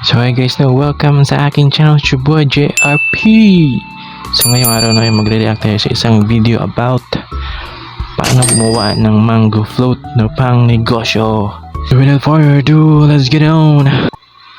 So hi guys, welcome sa aking channel, it's your boy JRP. So ngayong araw na magre-react tayo sa isang video about paano gumawa ng mango float na pang negosyo. So without further ado, let's get on.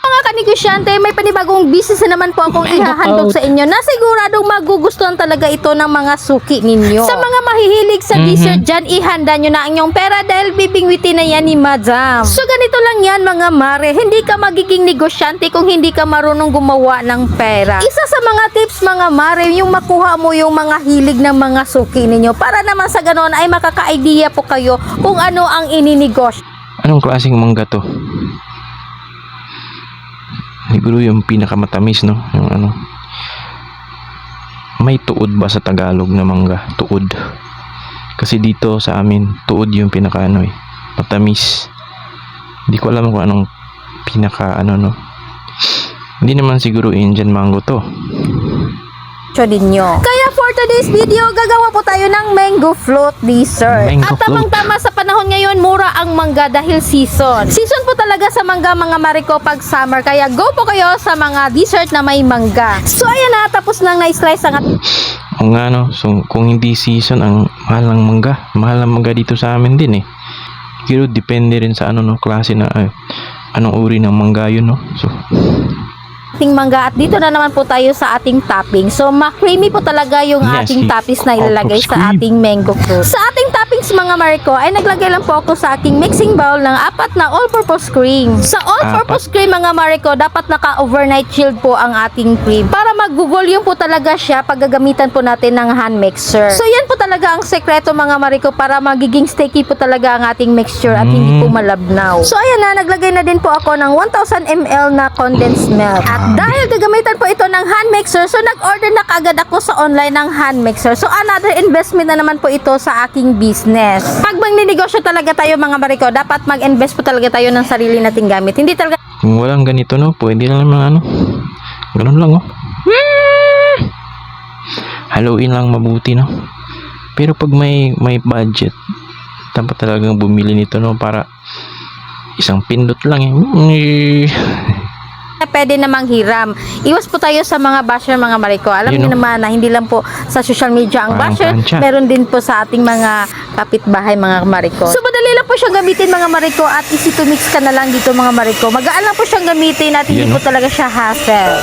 Mga kanegosyante, may panibagong business na naman po akong ihahandog sa inyo na siguradong magugustuhan talaga ito ng mga suki ninyo. Sa mga mahihilig sa dessert dyan, ihanda nyo na ang inyong pera dahil bibingwitin na yan ni Madam. So ganito lang yan mga mare, hindi ka magiging negosyante kung hindi ka marunong gumawa ng pera. Isa sa mga tips mga mare, yung makuha mo yung mga hilig ng mga suki ninyo para naman sa ganon ay makaka-idea po kayo kung ano ang ininegosyo. Anong klaseng mangga to? Siguro yung pinakamatamis, no? Yung ano. May tuod ba sa Tagalog na mangga? Tuod. Kasi dito sa amin, tuod yung pinaka ano eh. Matamis. Hindi ko alam kung anong pinaka ano, no? Hindi naman siguro Indian mango to. Ninyo. Kaya for today's video, gagawa po tayo ng mango float dessert. Mango At tamang-tama sa panahon ngayon, mura ang mangga dahil season. Season po talaga sa mangga mga mariko pag summer. Kaya go po kayo sa mga dessert na may mangga. So ayan na, tapos nang na-slice ang O nga no, so kung hindi season, ang mahal ng mangga. Mahal ng mangga dito sa amin din eh. Pero depende rin sa ano no, klase na anong uri ng mangga yun no. So ating mangga at dito na naman po tayo sa ating topping. So ma-creamy po talaga yung ating toppings na ilalagay sa ating mango fruit. Sa ating toppings mga mariko ay naglagay lang po ako sa aking mixing bowl ng 4 na all-purpose cream. Sa all-purpose cream mga mariko, dapat naka-overnight chilled po ang ating cream para mag-volume po talaga siya pag gagamitan po natin ng hand mixer. So yan po talaga ang sekreto mga mariko para magiging sticky po talaga ang ating mixture at hindi po malabnaw. So ayan na, naglagay na din po ako ng 1000 ml na condensed milk. At dahil gagamitan po ito ng hand mixer, so nag-order na kaagad ako sa online ng hand mixer. So another investment na naman po ito sa aking business. Pag magninegosyo talaga tayo mga mariko, dapat mag-invest po talaga tayo ng sarili nating gamit. Hindi talaga kung walang ganito no, pwede lang naman ano. Ganun lang oh. Haluin lang mabuti no. Pero pag may budget, dapat talagang bumili nito no para isang pindot lang eh. pwede namang hiram. Iwas po tayo sa mga basher mga mariko. Alam niyo naman na hindi lang po sa social media ang basher, meron din po sa ating mga kapitbahay mga mariko. So madali lang po siyang gamitin mga mariko at easy to mix ka na lang dito mga mariko. Magaan lang po siyang gamitin at hindi po talaga siya hassle.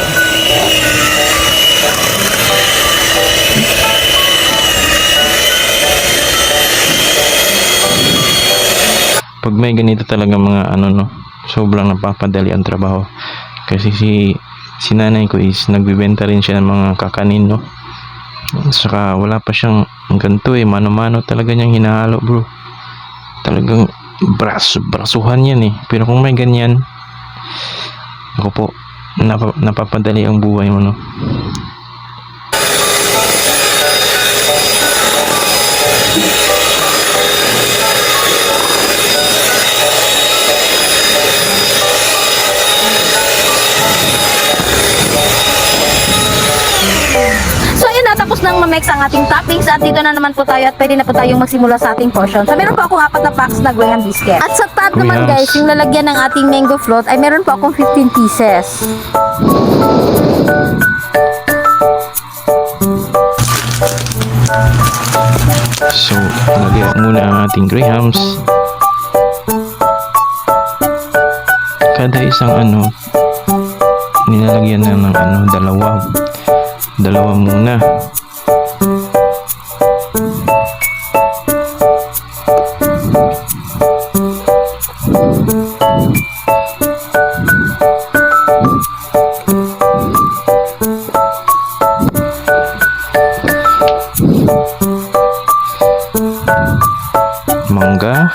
Pag may ganito talaga mga ano no, sobrang napapadali ang trabaho. Kasi si nanay ko is nagbibenta rin siya ng mga kakanin no. Saka wala pa siyang ganito eh, mano-mano talaga niyang hinahalo bro. Talagang brasuhan yan eh. Pero kung may ganyan, ako po, napapadali ang buhay mo no. Tapos nang ma-mix ang ating toppings at dito na naman po tayo at pwede na po tayong magsimula sa ating portion. So meron po akong 4 na packs na graham biscuit. At sa top naman guys, yung lalagyan ng ating mango float ay meron po akong 15 pieces. So, lagyan muna ang ating grahams. Kada isang ano, nilalagyan na ng ano, dalawa muna. Mangga.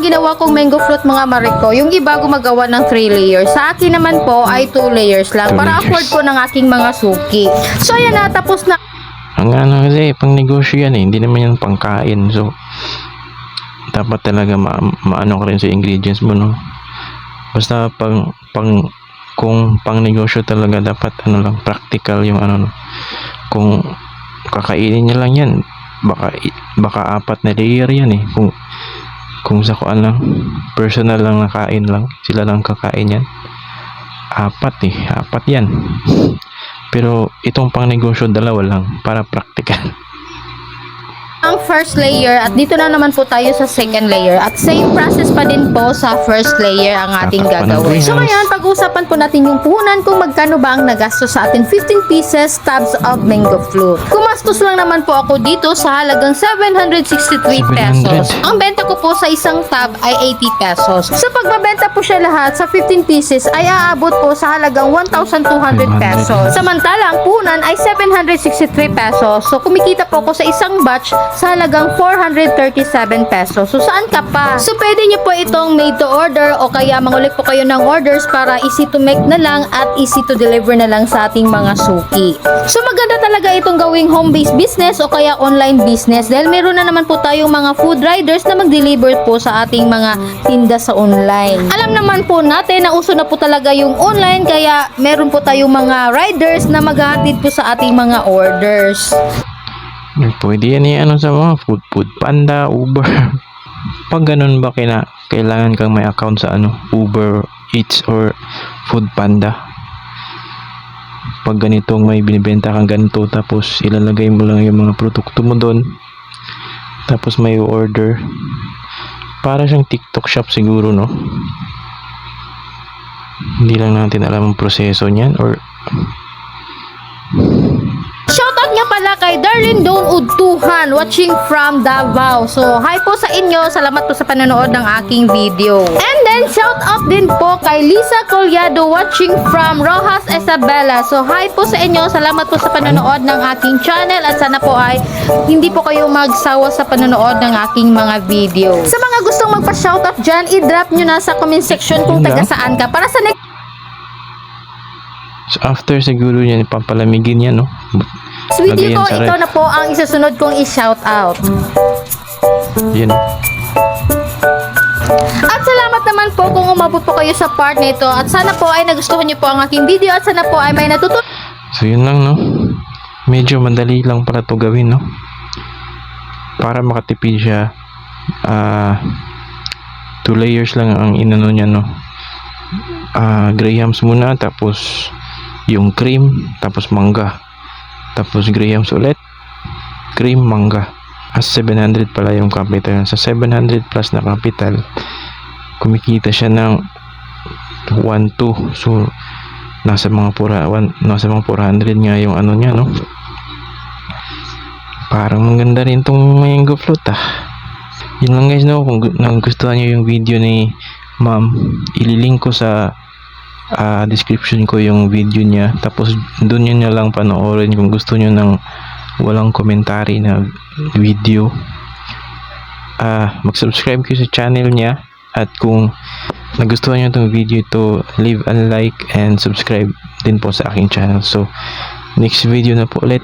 Ginawa kong mango fruit mga mariko. Yung iba gumagawa ng 3 layers. Sa akin naman po ay 2 layers lang para afford po ng aking mga suki. So ayan na, tapos na. Ang ano kasi pang negosyo yan eh, hindi naman yan pangkain. So dapat talaga maano ka rin sa ingredients mo no. Basta kung pang negosyo talaga dapat ano lang, practical yung ano no. Kung kakainin niya lang yan, baka 4 na layer yan eh. Kung sa kuan lang, personal lang nakain lang, sila lang kakain yan. 4 yan. Pero itong pang negosyo, 2 lang para practical. Ang first layer at dito na naman po tayo sa second layer at same process pa din po sa first layer ang ating gagawin. So ngayon, pag-usapan po natin yung puhunan kung magkano ba ang nagastos sa atin 15 pieces tubs of mango float. Kumastos lang naman po ako dito sa halagang 763 pesos. Ang benta ko po sa isang tub ay 80 pesos. So pagbabenta po siya lahat sa 15 pieces ay aabot po sa halagang 1,200 pesos. Samantala, ang puhunan ay 763 pesos. So kumikita po ako sa isang batch sa halagang 437 pesos. So, saan ka pa? So, pwede nyo po itong made to order o kaya mangulit po kayo ng orders para easy to make na lang at easy to deliver na lang sa ating mga suki. So, maganda talaga itong gawing home-based business o kaya online business dahil meron na naman po tayong mga food riders na mag-deliver po sa ating mga tinda sa online. Alam naman po natin na uso na po talaga yung online kaya meron po tayong mga riders na maghahatid po sa ating mga orders. Pwede yan sa mga food panda, Uber. Pag ganun ba kailangan kang may account sa Uber Eats or Food Panda? Pag ganitong may binibenta kang ganito tapos ilalagay mo lang yung mga produkto mo doon tapos may order, para siyang TikTok shop siguro, no? Hindi lang natin alam ang proseso niyan or shoutout nga pala kay Darlene Don Udtuhan watching from Davao. So, hi po sa inyo. Salamat po sa panonood ng aking video. And then, shoutout din po kay Lisa Collado watching from Rojas, Isabela. So, hi po sa inyo. Salamat po sa panonood ng aking channel at sana po ay hindi po kayo magsawa sa panonood ng aking mga video. Sa mga gustong magpa-shoutout dyan, i-drop nyo na sa comment section kung taga saan ka para sa next. So after siguro yan ipapalamigin yan, no? Video ko, ito na po ang isusunod kong i-shoutout. Yan. At salamat naman po kung umabot po kayo sa part nito at sana po ay nagustuhan niyo po ang aking video at sana po ay may natutunan. So yun lang, no? Medyo madali lang para to gawin, no? Para makatipid siya, 2 layers lang ang inano niya, no? Grahams muna, tapos yung cream, tapos mangga, tapos grahams ulit, cream, mangga. As 700 pala yung capital. Sa 700 plus na capital, kumikita siya ng 1,2. So nasa mga 400 nga yung ano niya, no? Parang maganda rin tong mango float, Yun lang guys, no? Kung nagustuhan niyo yung video ni ma'am, ililink ko sa description ko yung video niya, tapos doon nyo na lang panoorin kung gusto nyo ng walang commentary na video. Mag-subscribe kayo sa channel niya at kung nagustuhan nyo itong video ito, leave a like and subscribe din po sa aking channel. So next video na po ulit.